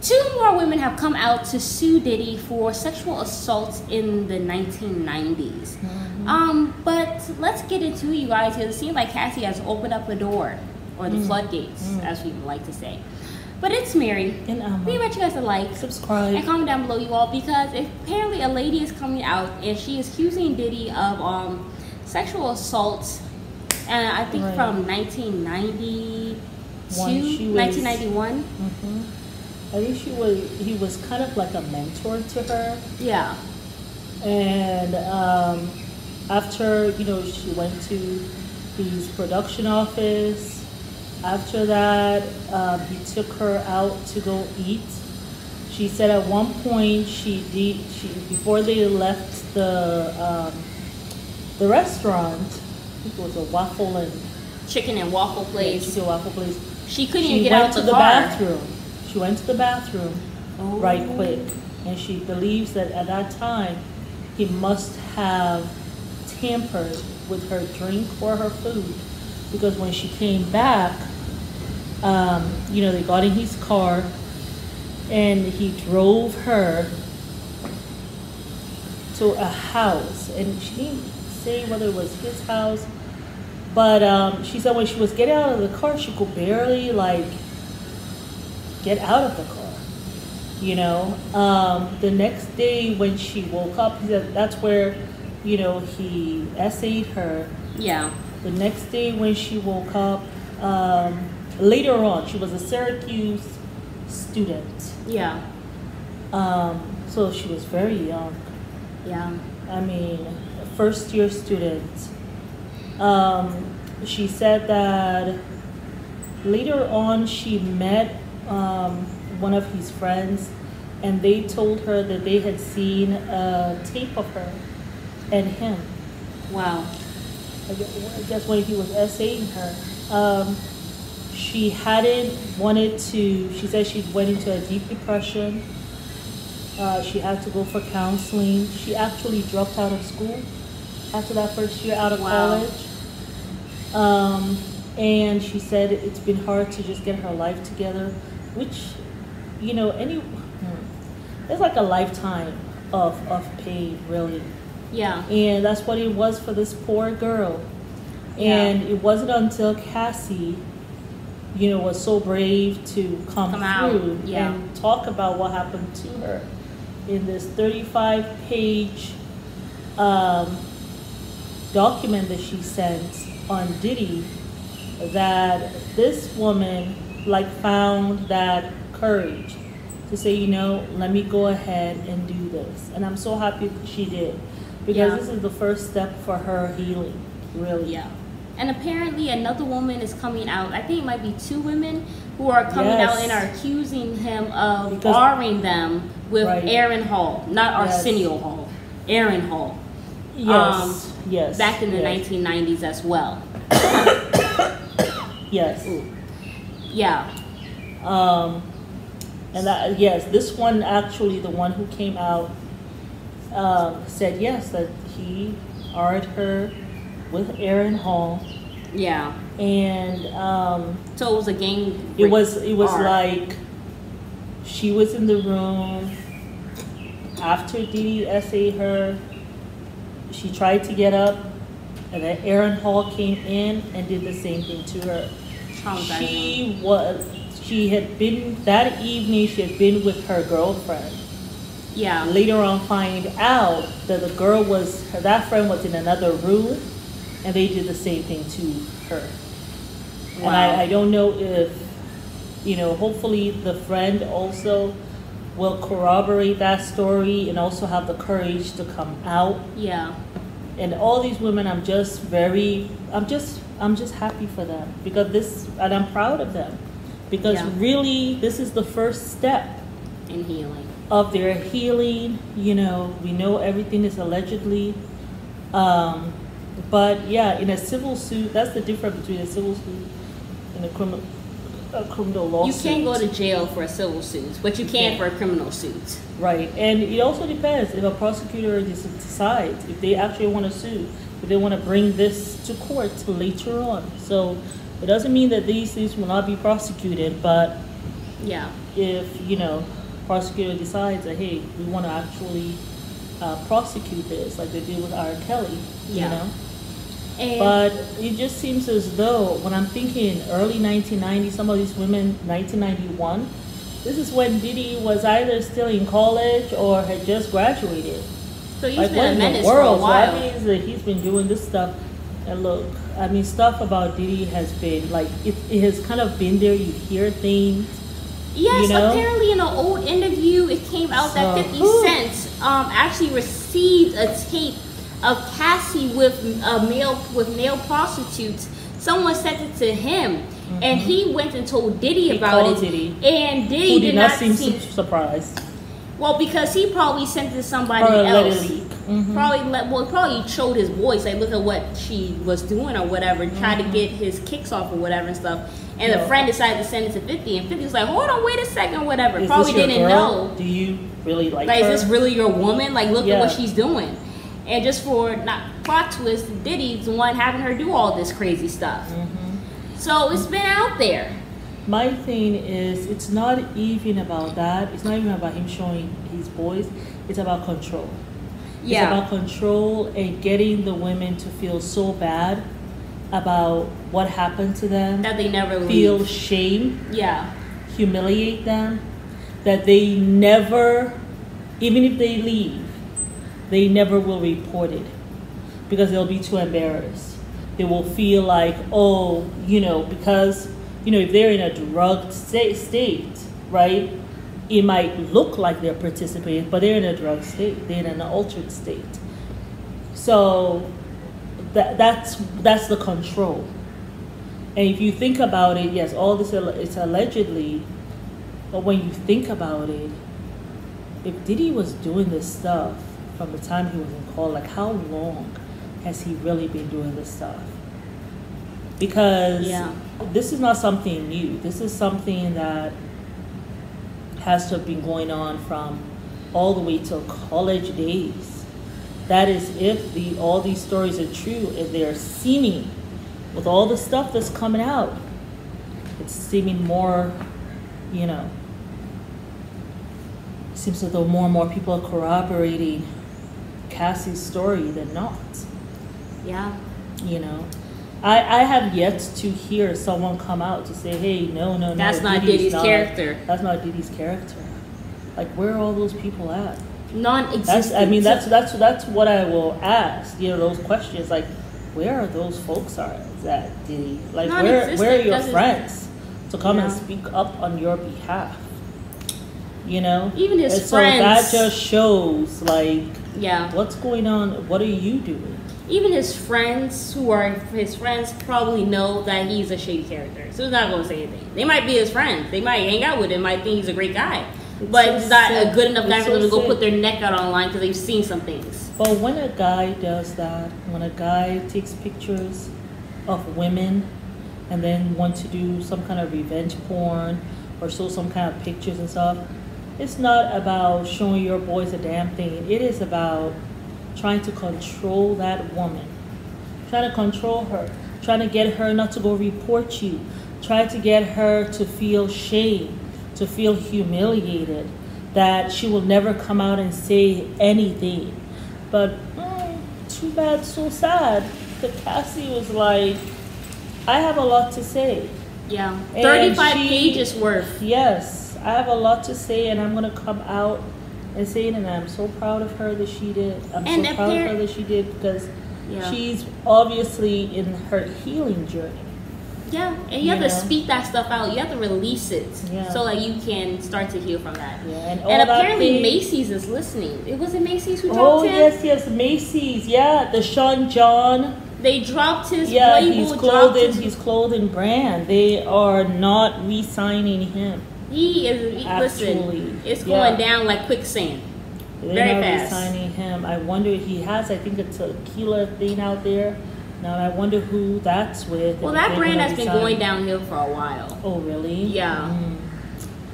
Two more women have come out to sue Diddy for sexual assaults in the 1990s. But let's get into it, you guys, because it seems like Cassie has opened up a door, or the floodgates, as we like to say. But it's Mary. And Alma. We invite you guys to like, subscribe, and comment down below, you all, because apparently a lady is coming out and she is accusing Diddy of sexual assaults, and I think from 1992, 1991. I think he was kind of like a mentor to her. Yeah. And after, you know, she went to his production office. After that, he took her out to go eat. She said at one point before they left the restaurant, I think it was a waffle and chicken and waffle place. Yeah, chicken and waffle place. She couldn't even get out of the car. Bathroom. She went to the bathroom right quick, and she believes that at that time he must have tampered with her drink or her food, because when she came back, you know, they got in his car and he drove her to a house, and she didn't say whether it was his house, but she said when she was getting out of the car, she could barely like get out of the car, you know. The next day when she woke up, he said that's where, you know, he essayed her. Yeah. The next day when she woke up, later on, she was a Syracuse student. Yeah. So she was very young. Yeah. I mean, a first-year student. She said that later on she met one of his friends, and they told her that they had seen a tape of her and him. Wow. I guess when he was essaying her. She hadn't wanted to, she said she went into a deep depression. She had to go for counseling. She actually dropped out of school after that first year out of college. And she said it's been hard to just get her life together, which, you know, it's like a lifetime of pain, really. Yeah. And that's what it was for this poor girl. And it wasn't until Cassie, you know, was so brave to come through and talk about what happened to her in this 35-page document that she sent on Diddy, that this woman like found that courage to say, you know, let me go ahead and do this. And I'm so happy she did, because this is the first step for her healing, really. Yeah. And apparently another woman is coming out. I think it might be two women who are coming out and are accusing him of barring them with Aaron Hall, not Arsenio Hall, Aaron Hall. Yes. Back in the 1990s as well. Yes. Ooh. Yeah. And that, this one actually, the one who came out, said yes, that he barred her with Aaron Hall. Yeah. And so it was a gang. It was like she was in the room after Diddy essayed her. She tried to get up, and then Aaron Hall came in and did the same thing to her. She had been that evening. She had been with her girlfriend. Yeah. Later on, find out that the girl that friend was in another room, and they did the same thing to her. Wow. And I don't know if, you know, hopefully the friend also will corroborate that story and also have the courage to come out. Yeah. And all these women, I'm just happy for them, because and I'm proud of them, because really this is the first step in healing. Of their healing. You know, we know everything is allegedly, but in a civil suit, that's the difference between a civil suit and a criminal lawsuit. You can't go to jail for a civil suit, but you can for a criminal suit. Right, and it also depends if a prosecutor decides if they actually want to sue, if they want to bring this to court later on. So it doesn't mean that these things will not be prosecuted, but Yeah. If, prosecutor decides that, hey, we want to actually prosecute this, like they did with R. Kelly, And But it just seems as though, when I'm thinking early 1990s, some of these women, 1991, this is when Diddy was either still in college or had just graduated. so he's been a menace for a So while. that means that he's been doing this stuff. And look, I mean, stuff about Diddy has been, like, it has kind of been there. You hear things. Yes, apparently in an old interview, it came out that 50 Cent actually received a tape of Cassie with male prostitutes. Someone sent it to him, and he went and told Diddy about it. Diddy, and Diddy who did not seem surprised. Well, because he probably sent it to somebody Or let else. it leak. Probably showed his voice, like look at what she was doing or whatever, try to get his kicks off or whatever and stuff. And the friend decided to send it to 50, and 50 was like, hold on, wait a second, whatever. Is probably this your didn't girl? know. Do you really like her? Is this really your woman? Like, look at what she's doing. And just for not plot twist, Diddy's the one having her do all this crazy stuff. So it's been out there. My thing is, it's not even about that. It's not even about him showing his boys. It's about control. Yeah. It's about control and getting the women to feel so bad about what happened to them. That they never feel leave. shame. Yeah. Humiliate them. That they never, even if they leave, they never will report it. Because they'll be too embarrassed. They will feel like, because, if they're in a drugged state, right? It might look like they're participating, but they're in a drug state. They're in an altered state. So that's the control. And if you think about it, yes, all this it's allegedly, but when you think about it, if Diddy was doing this stuff from the time he was in college, like how long has he really been doing this stuff? Because this is not something new. This is something that has to have been going on from all the way till college days. That is, if all these stories are true, if they are seeming, with all the stuff that's coming out, it's seeming more, seems as though more and more people are corroborating Cassie's story than not. Yeah. I have yet to hear someone come out to say, hey, no, that's not Diddy's character. That's not Diddy's character. Like, where are all those people at? Non-existent. That's what I will ask. Those questions, like, where are those folks at, Diddy? Like, where are your friends to come and speak up on your behalf? Even his friends. So that just shows, like, what's going on? What are you doing? Even his friends, who are his friends, probably know that he's a shady character. So he's not going to say anything. They might be his friends. They might hang out with him, might think he's a great guy. But he's not a good enough guy for them to go put their neck out online because they've seen some things. But when a guy does that, when a guy takes pictures of women and then wants to do some kind of revenge porn or show some kind of pictures and stuff, it's not about showing your boys a damn thing. It is about trying to control that woman, trying to control her, trying to get her not to go report you, try to get her to feel shame, to feel humiliated, that she will never come out and say anything. But too bad, so sad, that Cassie was like, I have a lot to say. Yeah, 35 pages worth. Yes, I have a lot to say, and I'm going to come out and say it, and I'm so proud of her that she did. I'm so proud of her that she did, because she's obviously in her healing journey. Yeah, and you have to speak that stuff out. You have to release it so that you can start to heal from that. Yeah, and apparently Macy's is listening. It wasn't Macy's who dropped him? Oh, yes, Macy's. Yeah, the Sean John. They dropped his label. His clothing brand. They are not re-signing him. He is, listen, it's going down like quicksand. They're very not fast. Re-signing him. I wonder, he has, I think, a tequila thing out there. Now I wonder who that's with. Well, that brand has been going downhill for a while. Oh, really? Yeah.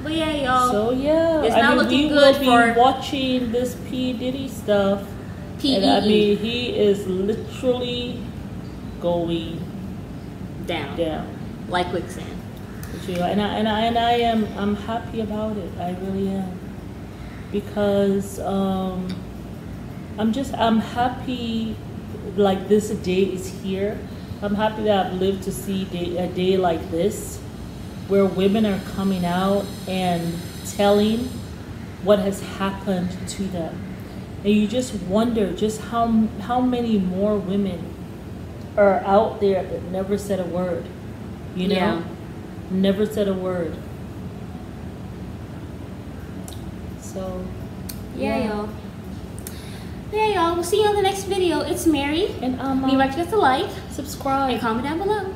But yeah, y'all. So yeah, it's not looking good for. We will be watching this P. Diddy stuff. And I mean, he is literally going down like quicksand. with you, I'm happy about it. I really am, because I'm happy, like, this day is here. I'm happy that I've lived to see a day like this, where women are coming out and telling what has happened to them. And you just wonder just how many more women are out there that never said a word, you know? Yeah. Never said a word. So, yeah, y'all. Yeah, y'all. We'll see you on the next video. It's Mary. And Be sure to like, subscribe, and comment down below.